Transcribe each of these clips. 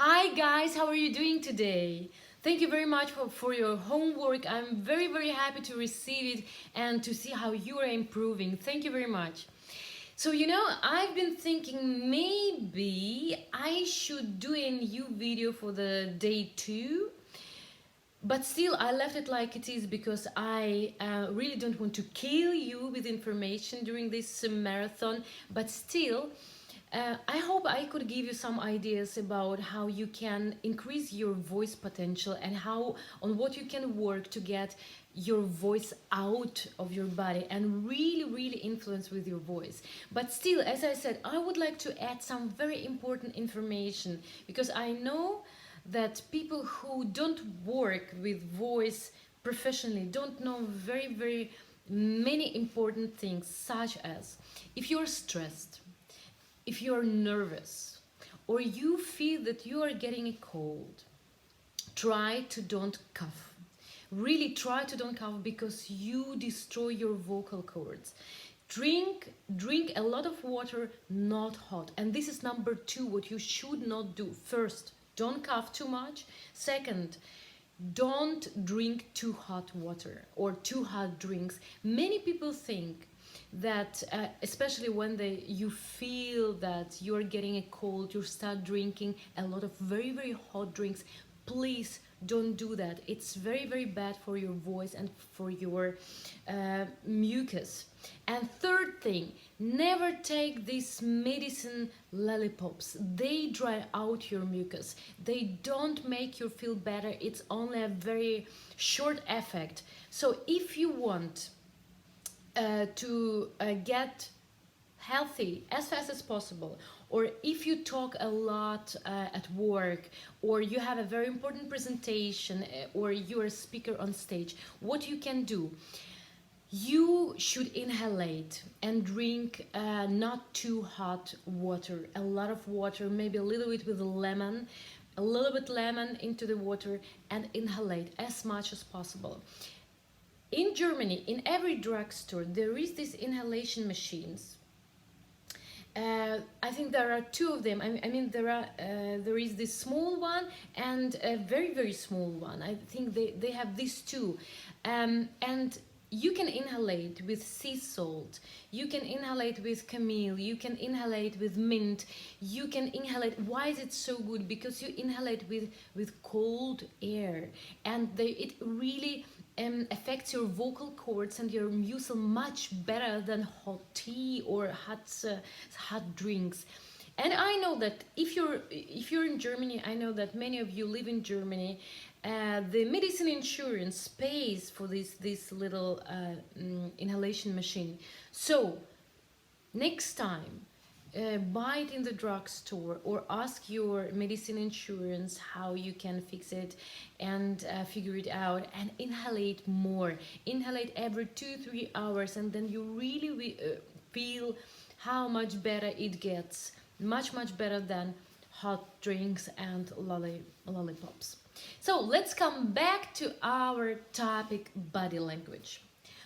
Hi guys, how are you doing today? Thank you very much for your homework. I'm very happy to receive it and to see how you are improving. Thank you very much. So, I've been thinking maybe I should do a new video for the day 2. But still, I left it like it is because I really don't want to kill you with information during this marathon. But still, I hope I could give you some ideas about how you can increase your voice potential and on what you can work to get your voice out of your body and really influence with your voice. But still, as I said, I would like to add some very important information because I know that people who don't work with voice professionally don't know very many important things, such as if you're stressed, if you're nervous, or you feel that you are getting a cold, try to don't cough. Really try to don't cough because you destroy your vocal cords. Drink a lot of water, not hot. And this is number 2, what you should not do. First, don't cough too much. Second, don't drink too hot water or too hot drinks. Many people think that especially when you feel that you're getting a cold, you start drinking a lot of very hot drinks. Please don't do that. It's very bad for your voice and for your mucus. And third thing, never take these medicine lollipops. They dry out your mucus. They don't make you feel better. It's only a very short effect. So if you want to get healthy as fast as possible, or if you talk a lot at work, or you have a very important presentation, or you're a speaker on stage, what you can do, you should inhalate and drink not too hot water, a lot of water, maybe a little bit with lemon, a little bit lemon into the water, and inhalate as much as possible. In Germany, in every drugstore, there is these inhalation machines. I think there are 2 of them. I mean, there is this small one and a very small one. I think they have these 2, and you can inhalate with sea salt, you can inhalate with chamomile, you can inhalate with mint, you can inhalate. Why is it so good? Because you inhalate with cold air, and it really affects your vocal cords and your mucus much better than hot tea or hot drinks. And I know that if you're in Germany, I know that many of you live in Germany. The medicine insurance pays for this little inhalation machine. So next time, buy it in the drugstore or ask your medicine insurance how you can fix it and figure it out, and inhalate more. Inhalate every 2-3 hours, and then you really feel how much better it gets. Much better than hot drinks and lollipops. So let's come back to our topic, body language.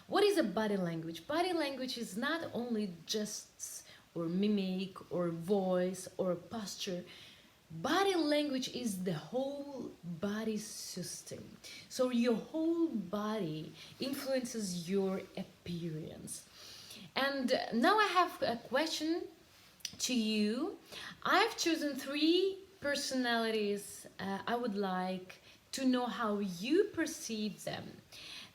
What is a body language? Body language is not only gests or mimic or voice or posture. Body language is the whole body system. So your whole body influences your appearance. And now I have a question to you. I've chosen 3 personalities. I would like to know how you perceive them.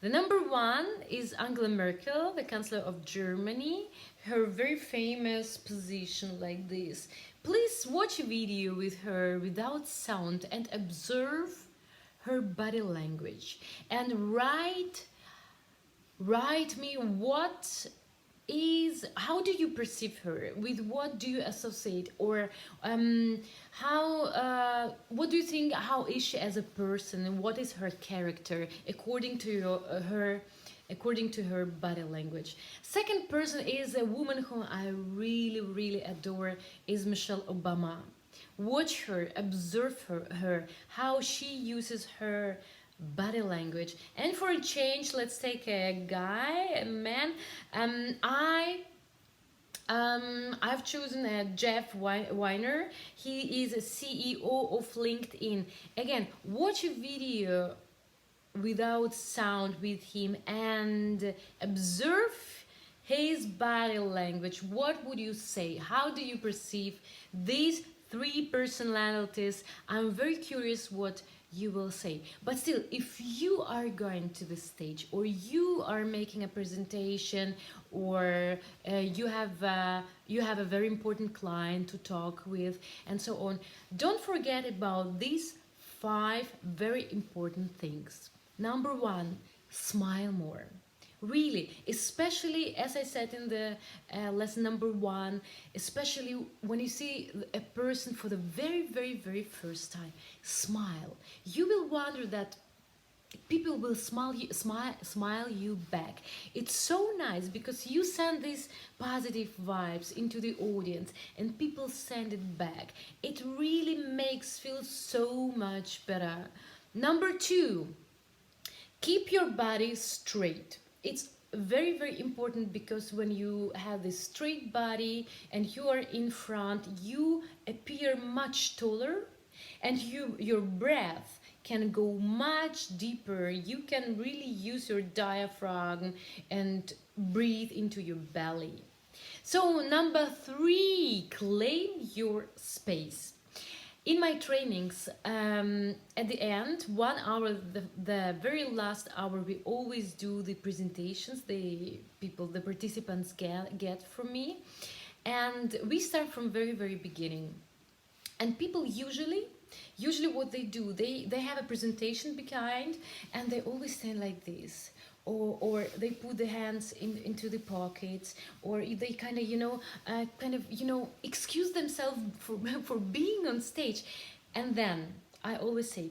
The number 1 is Angela Merkel, the Chancellor of Germany. Her very famous position like this. Please watch a video with her without sound and observe her body language, and write me how do you perceive her, with what do you associate, or what do you think, how is she as a person, and what is her character according to her body language. Second person is a woman whom I really adore, is Michelle Obama. Watch her, observe her how she uses her body language. And for a change, let's take a man. I've chosen Jeff Weiner. He is a CEO of LinkedIn. Again, watch a video without sound with him and observe his body language. What would you say? How do you perceive these three personalities? I'm very curious what you will say. But still, if you are going to the stage, or you are making a presentation, or you have a very important client to talk with, and so on, don't forget about these 5 very important things. Number 1, smile more. Really, especially as I said in the lesson number 1, especially when you see a person for the very, very, very first time, smile. You will wonder that people will smile you back. It's so nice because you send these positive vibes into the audience and people send it back. It really makes feel so much better. Number 2, keep your body straight. It's very, very important because when you have this straight body and you are in front, you appear much taller, and your breath can go much deeper. You can really use your diaphragm and breathe into your belly. So number 3, claim your space. In my trainings, at the end, 1 hour, the very last hour, we always do the presentations the participants get from me. And we start from very, very beginning. And people usually what they do, they have a presentation behind, and they always stand like this. Or they put the hands into the pockets, or they kind of excuse themselves for being on stage. And then I always say,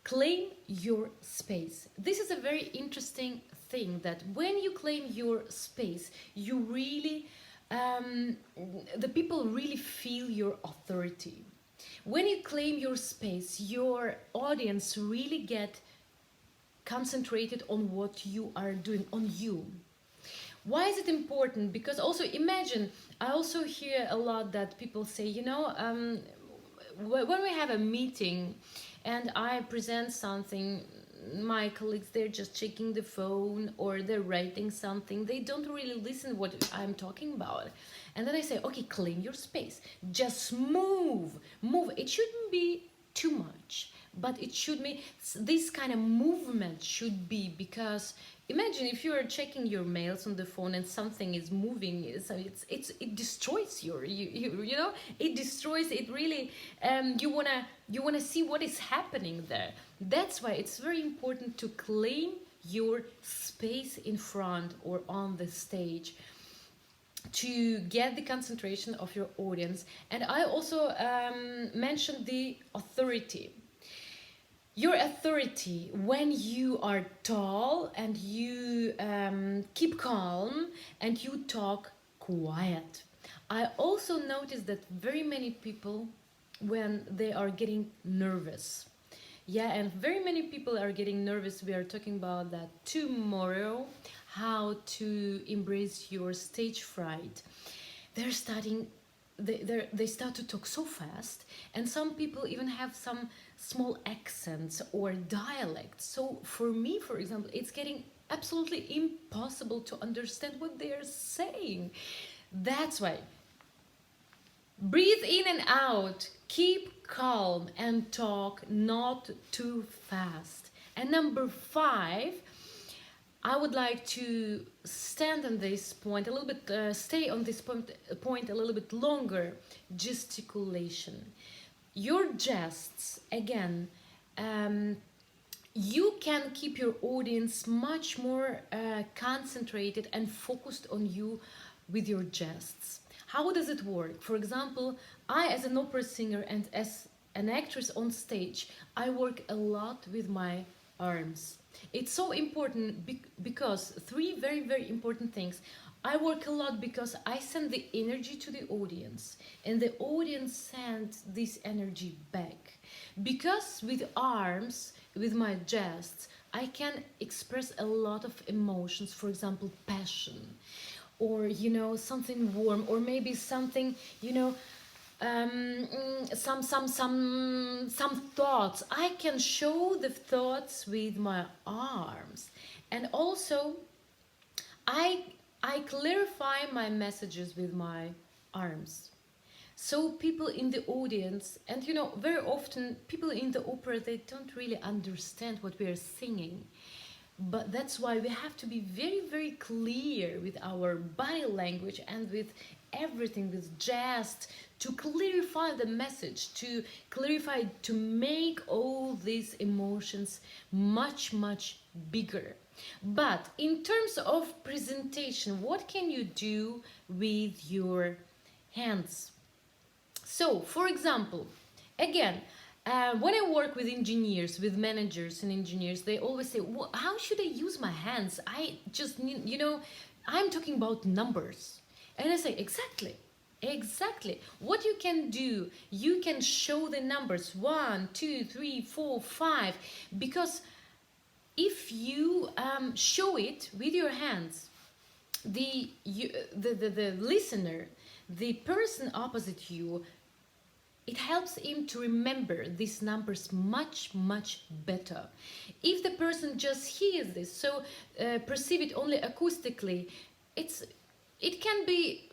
claim your space. This is a very interesting thing, that when you claim your space, you really the people really feel your authority. When you claim your space, your audience really get concentrated on what you are doing, on you. Why is it important? Because also imagine, I also hear a lot that people say, when we have a meeting and I present something, my colleagues, they're just checking the phone or they're writing something. They don't really listen what I'm talking about. And then I say, okay, claim your space. Just move. It shouldn't be too much, but it should be, this kind of movement should be, because imagine if you are checking your mails on the phone and something is moving, so it destroys it destroys it really. You wanna see what is happening there. That's why it's very important to claim your space in front or on the stage, to get the concentration of your audience. And I also mentioned the authority. Your authority when you are tall and you keep calm and you talk quiet. I also noticed that very many people, when they are getting nervous, and very many people are getting nervous. We are talking about that tomorrow, how to embrace your stage fright. They're starting, they start to talk so fast, and some people even have some small accents or dialects. So for me, for example, it's getting absolutely impossible to understand what they are saying. That's why breathe in and out, keep calm, and talk not too fast. And number 5, I would like to stand on this point a little bit, stay on this point a little bit longer. Gesticulation. Your gests, again, you can keep your audience much more concentrated and focused on you with your gests. How does it work? For example, I, as an opera singer and as an actress on stage, I work a lot with my arms. It's so important because 3 very, very important things. I work a lot because I send the energy to the audience, and the audience sends this energy back. Because with arms, with my gests, I can express a lot of emotions, for example, passion, or something warm, or maybe something, some thoughts. I can show the thoughts with my arms, and also I clarify my messages with my arms. So people in the audience, and very often people in the opera, they don't really understand what we are singing. But that's why we have to be very, very clear with our body language and with everything, with jest, to clarify the message, to clarify, to make all these emotions much, much bigger. But in terms of presentation, what can you do with your hands? So, for example, again, when I work with engineers, with managers and engineers, they always say, well, how should I use my hands? I just need, I'm talking about numbers. And I say, exactly. What you can do, you can show the numbers 1, 2, 3, 4, 5, because if you show it with your hands, the listener, the person opposite you, it helps him to remember these numbers much, much better. If the person just hears this, so perceive it only acoustically, it can be,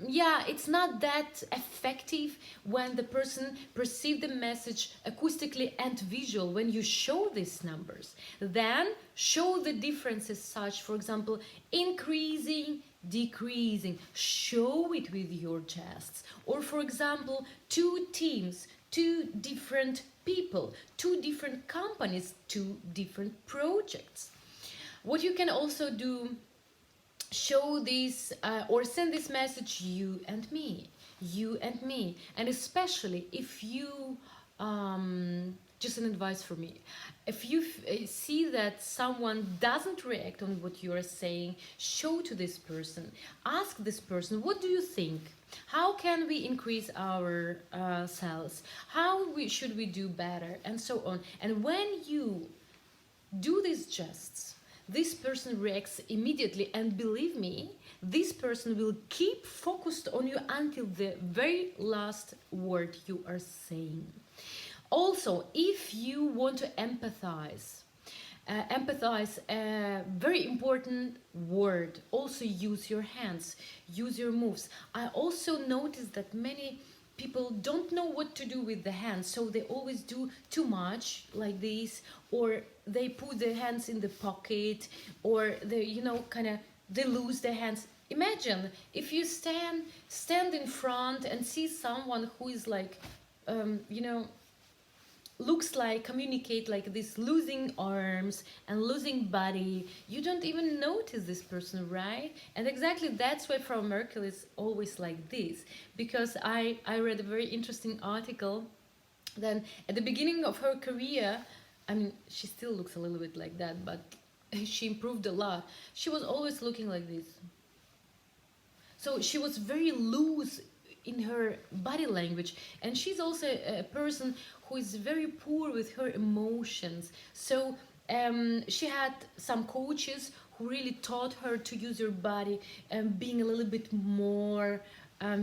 it's not that effective when the person perceives the message acoustically and visual. When you show these numbers, then show the differences, such, for example, increasing, decreasing, show it with your gests. Or for example, 2 teams, 2 different people, 2 different companies, 2 different projects. What you can also do, show this or send this message, you and me, and especially if you just an advice for me, if you see that someone doesn't react on what you are saying, show to this person, ask this person, what do you think, how can we increase our sales, should we do better, and so on. And when you do these gests, this person reacts immediately, and believe me, this person will keep focused on you until the very last word you are saying. Also, if you want to empathize a very important word, also use your hands, use your moves. I also noticed that many people don't know what to do with the hands, so they always do too much like this, or they put their hands in the pocket, or they they lose their hands. Imagine if you stand in front and see someone who is like looks like, communicate like this, losing arms and losing body. You don't even notice this person, right? And exactly that's why Frau Merkel is always like this, because I read a very interesting article. Then at the beginning of her career, I mean, she still looks a little bit like that, but she improved a lot. She was always looking like this. So she was very loose in her body language, and she's also a person who is very poor with her emotions. So she had some coaches who really taught her to use her body and being a little bit more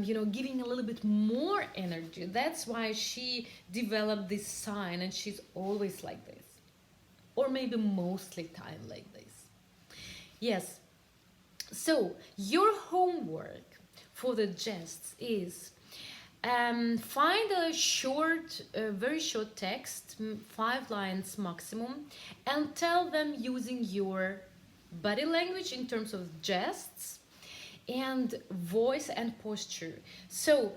giving a little bit more energy. That's why she developed this sign, and she's always like this, or maybe mostly time like this. Yes. So your homework for the gests is find a very short text, 5 lines maximum, and tell them using your body language in terms of gests and voice and posture. So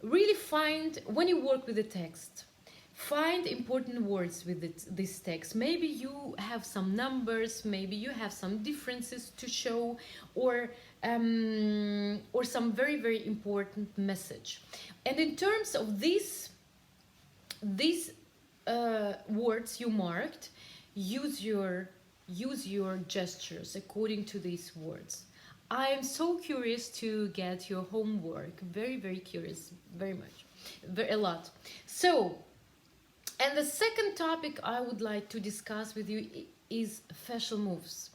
really find, when you work with the text, find important words with this text. Maybe you have some numbers, maybe you have some differences to show, or some very, very important message. And in terms of these words you marked, use your gestures according to these words. I am so curious to get your homework. Very, very curious, very much, a lot. So, and the second topic I would like to discuss with you is facial moves.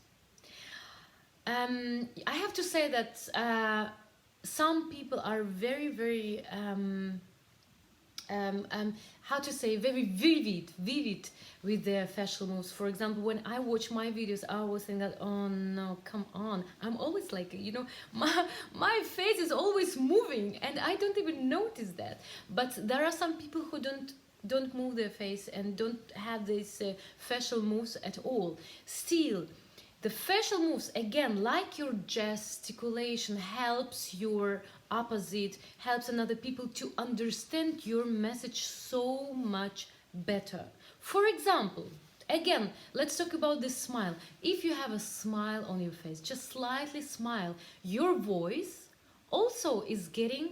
I have to say that some people are very, very how to say, very vivid with their facial moves. For example, when I watch my videos, I always think that, oh no, come on, I'm always like, you know, my face is always moving and I don't even notice that. But there are some people who don't move their face and don't have these facial moves at all. Still, the facial moves, again, like your gesticulation, helps your opposite, helps another people to understand your message so much better. For example, again, let's talk about this smile. If you have a smile on your face, just slightly smile, your voice also is getting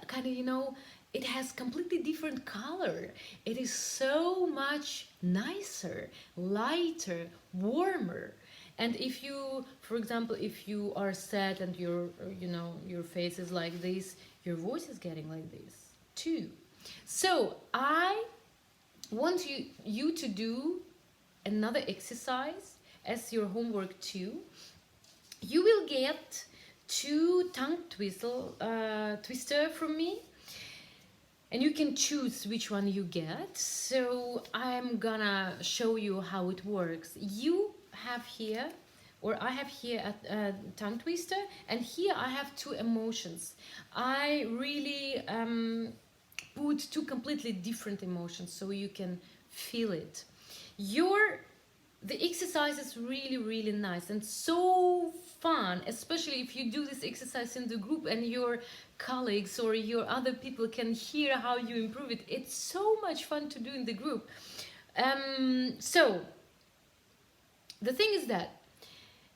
kind of, you know, it has completely different color. It is so much nicer, lighter, warmer. And if you, for example, if you are sad and your, you know, your face is like this, your voice is getting like this too. So I want you to do another exercise as your homework too. You will get 2 tongue twister from me, and you can choose which one you get. So I'm gonna show you how it works. You have here, or I have here a tongue twister, and here I have 2 emotions. I really put 2 completely different emotions so you can feel it. The exercise is really, really nice and so fun, especially if you do this exercise in the group and your colleagues or your other people can hear how you improve it. It's so much fun to do in the group. So the thing is that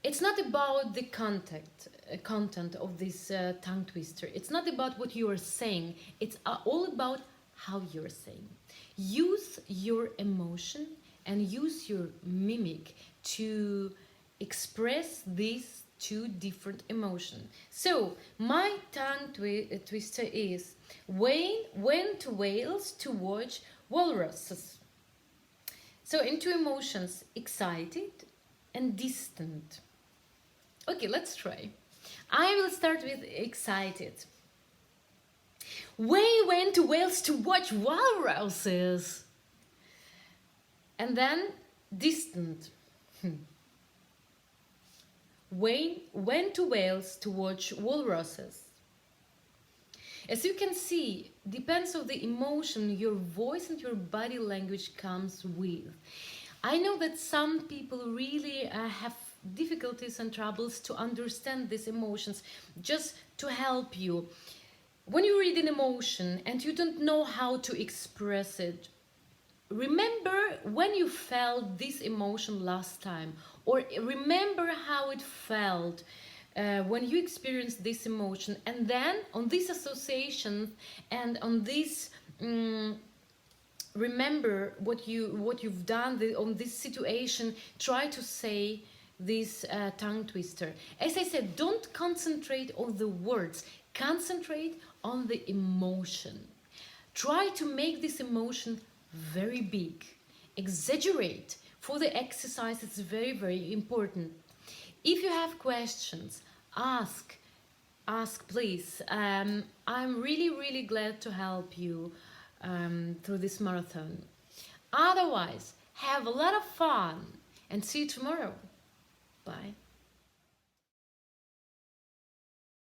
it's not about the content of this tongue twister. It's not about what you are saying. It's all about how you're saying. Use your emotion and use your mimic to express these 2 different emotions. So my tongue twister is went to Wales to watch walruses. So in 2 emotions, excited and distant. Okay, let's try. I will start with excited. We went to Wales to watch walruses. And then distant. Wayne went to Wales to watch walruses. As you can see, depends on the emotion your voice and your body language comes with. I know that some people really have difficulties and troubles to understand these emotions. Just to help you, when you read an emotion and you don't know how to express it, remember when you felt this emotion last time, or remember how it felt when you experienced this emotion, and then on this association and on this remember what you've done on this situation, try to say this tongue twister. As I said, don't concentrate on the words, concentrate on the emotion. Try to make this emotion very big. Exaggerate. For the exercise, it's very, very important. If you have questions, ask please. I'm really, really glad to help you through this marathon. Otherwise, have a lot of fun and see you tomorrow. Bye.